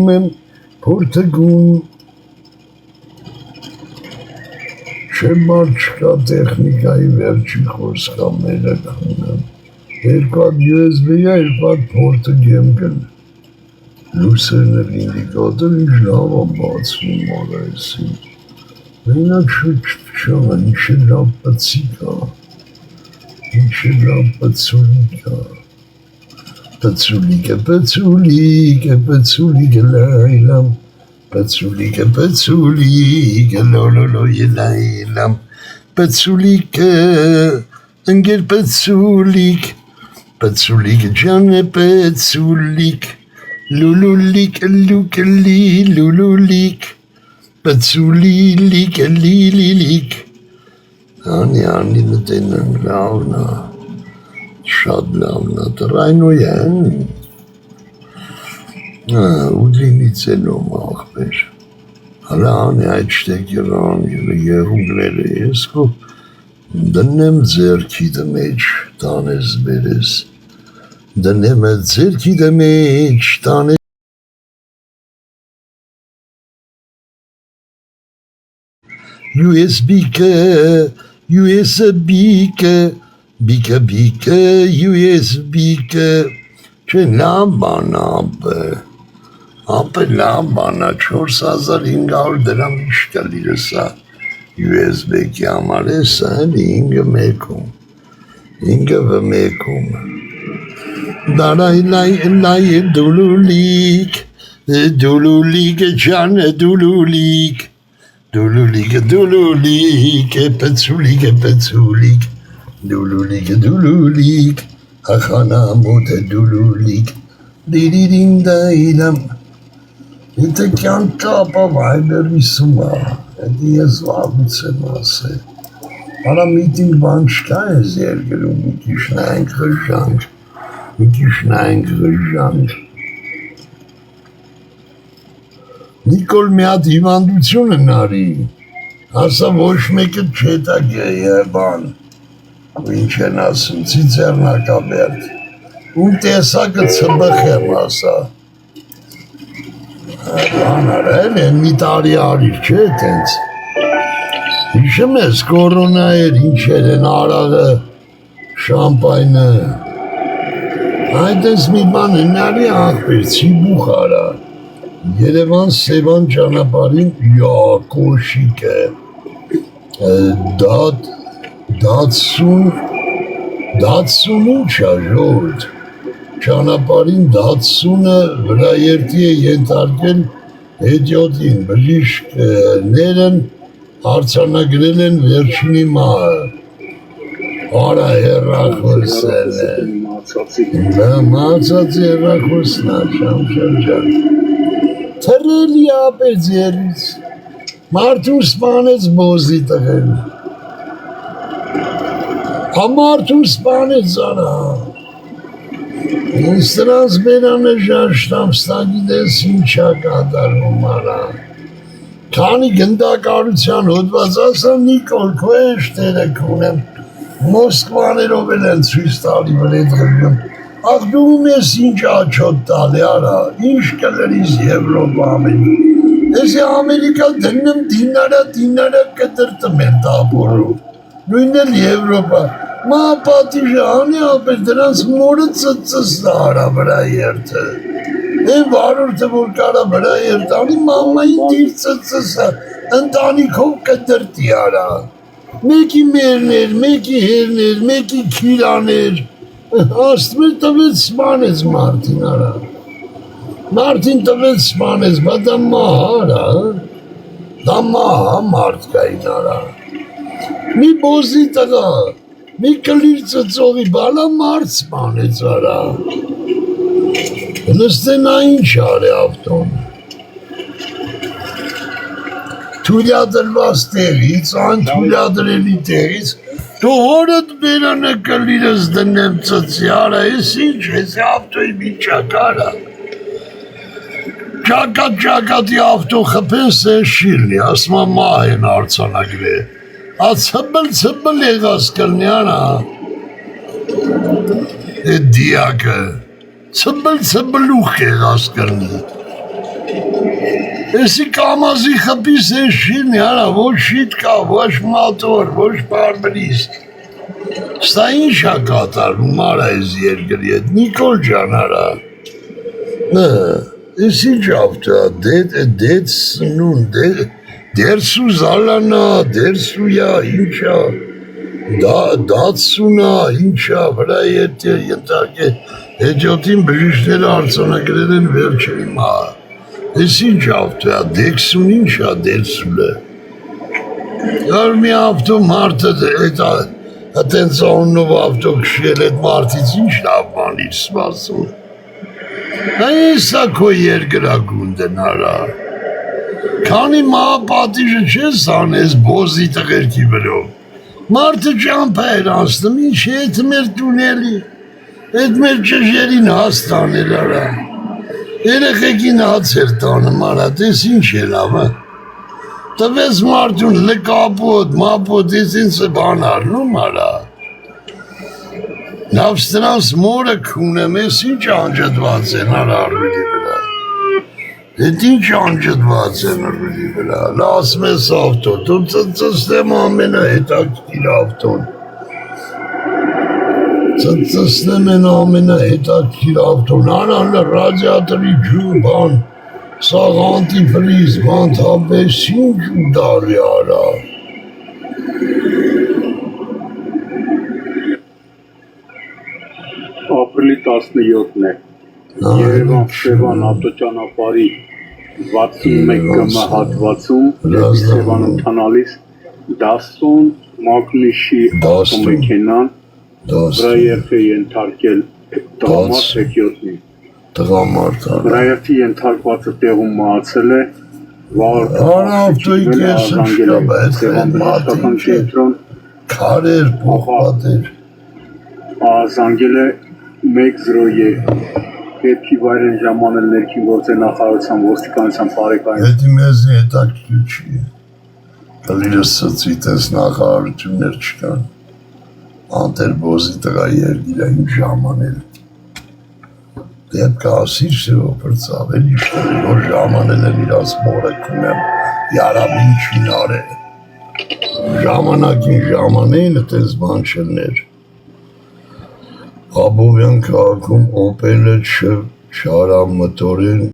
Եմ փորձում չեմար չկա տեխնիկայի վերջի խոսքամերը կունեմ երկու հատ USB-ա երկու հատ փորձը գեմկն լուսերն էլ ինդիկատոր ինչ լավ է բացվում արայսին մենակ շուտ ինչ է լավ պծիկ է ինչ է լավ պծուլիկ է Пацулика, лайлам, пацулика, лололо, лайлам, пацулика, ангел пацулик, джане пацулик, лулулик, лукали, лулулик, пацулилик, лилилик. Անի մտենն լավնա Շատ լավն է, տրայնոյ են, ուդլինից էլում աղբեր, հալա անի այդ շտեկերան, երունգները ես կո դնեմ ձերքիդը մեջ տանես բերես, դնեմ այդ ձերքիդը մեջ տանես USB-կը Bika USB-կը Չէ լավ բան ապը լավ բան 4500 դրամ ինչ կլիրը սա USB-կի համար է սա ինգը մեկում դարայլայ դուլուլիկ ջանը դուլուլիկ պծուլիկ Dululik, Achana mote dululik, Didindailam. Ite kyan kapa vayber misuma, edi ez vabutsemase. Para meeting bançka ez yergerum, mikişnayn kırjank. Nikol meat hivandutsyun nari. Asa vosh meke çeta geyeban. Ինչ են ասում, ծիծեռնակաբերդ, ում տեսակը ծբխ եմ ասա, բանարել են մի տարի արիր, չէ տենց, իշեմ ես կորոնա էր, ինչեր են արաղը, շամպայնը, այդ ես մի բան հնարի աղբեր, ծիբուխ արա, Երևան Սևան ճանապարհին, կոշիկ է, Դատսուն ինչ է ժորդ, ճանապարհին դատսունը վրա երդի է ենթարկել հետյոտին, բժիշկներն արձանագրել են վերջինի մահը, արա հեռախոսել է, մացած հեռախոսն է, շամշրջան, թրելի ապեց երից, մարդուն սպանեց բոզի տղեն, Համարդուն սպանեց արա, ինձ տրանց բերանը ժաշտամստագիտես ինչա կատարում արա, քանի գնդակարության հոդված ասա Նիկոլ քո էշտերը կունեմ, Մոսկվաներով էլ են ցույց տալի վրետ գրում, աղ դու ես ինչ աչոտ տալի արա, ինչ կլրիս Եվրոպա ամեն, էսի Ամերիկա դննեմ դինարա կտրտում են տապորով, նույն էլ Եվրոպա, մա պատիժը անի ապեր դրանց մորը ծծս արա վրա երդը, են վարորդը որ կարա վրա երդ անի մամային դիր ծծսը, ընտանիքով կտրտի արա, մեկի մերներ, մեկի հերներ, մեկի քիրաներ, աստմեր տվեց սպանեց մարդին արա, մարդին տվեց սպանեց, բա դա մահ արա, դա մահ մարդ կային արա, մի բոզի տղա, մի կլիր ծծողի բալա մարդ սպանեց արա, լստենա ինչ արե ավտոն, թուլյադրված տեղից, այն թուլյադրելի տեղից, դու հորդ բերանը կլիրս դնեմ ծծի արա, ես ինչ, ես ավտոյի մի ճակարա, ճակատի ավտո խպեն սեն շիրնի, ասմա մահ են արձանագրե, Ցբլ եղած կլնի արա, էդ դիակը, ցբլուխ եղած կլնի, Էսի կամազի խպիս էս շիրն հարա, ոչ շիտկա, ոչ մատոր, ոչ բարբրիս։ Ստա ինչ է կատարում արա այս երկրի հետ, Նիկոլ ջան արա։ Էս ինչ ավտա, դեցնուն, դերսու զալանա, դերսույա, ինչա, դացունա, ինչա, վրա ետ ենտակ է, հետյոտին բժիշները արձանագրել են վերջերի մա։ Էս ինչ ավտո է, դեքսուն ինչ է դերսուլ է։ Ար մի ավտո մարդը հտենց աննով ավտո կշել էդ մարդից ինչ լավ մանիր սպասում։ Այսա քո երկրագունդն արա։ Քանի մահապատիժը չես անես բոզի տղերքի վրով։ Մարդը ճամփա էր անցնում, ինչ է էդ մեր տունելի, էդ մեր ճշերին հաստանել արա։ Երեխեքին հաց էր տանում արա, տես ինչ է լավը։ Տվեց մարդուն լկապոտ, մապոտ, ես ինձ բան արնում արա։ Նավ ստրանց մորը կունեմ, ես ինչ անջդված են արա արվելի վրա։ Հետ ինչ անջդված են արվելի վրա, լասմ ես ավտո, դու ծծստեմ ամենը հետաքրքիր ավտոն։ Ծծստեմ են ամենը հետաքրքիր ավտոն, արանը ռադիատրի ջու բան, սաղ անտիֆրիզ, բան թապես ինչ ու դարի արա։ Ապրիլի 17-ն է, Երևան-Սևան ավտոճանապարհի 61 կմ հատվածում Սևան ընթանալիս 10 մագնիշի ավտոմեքենան վրա երթ է ենթարկել տղամարդ հետյոտնի։ Վրայերթի ենթարկվածը տեղում մահացել է, Արա ավտոյի կեսը շկապ է, Սևան բժշկական կենտրոն քարեր, փոխպատեր։ Զանգել է 103 պետքի վայրեն ժամանել ներքին գործերի նախարարության ոստիկանության բարեկային։ Հետի մեզի հետաքրքիր չի։ Կլիրը սծի տես նախարարություններ չկան։ Անտերբոզի տղա երգիրա ինչ ժամանել։ Դեպք ասիր սևո պրծավ, էլ իշտերի, որ ժամանել են իրաց մորը կունեմ, յարամ ինչին արել։ Ժամանակին ժամանելը տես բան չլներ։ Աբովյան քաղաքում օպելը չարա մոտորեն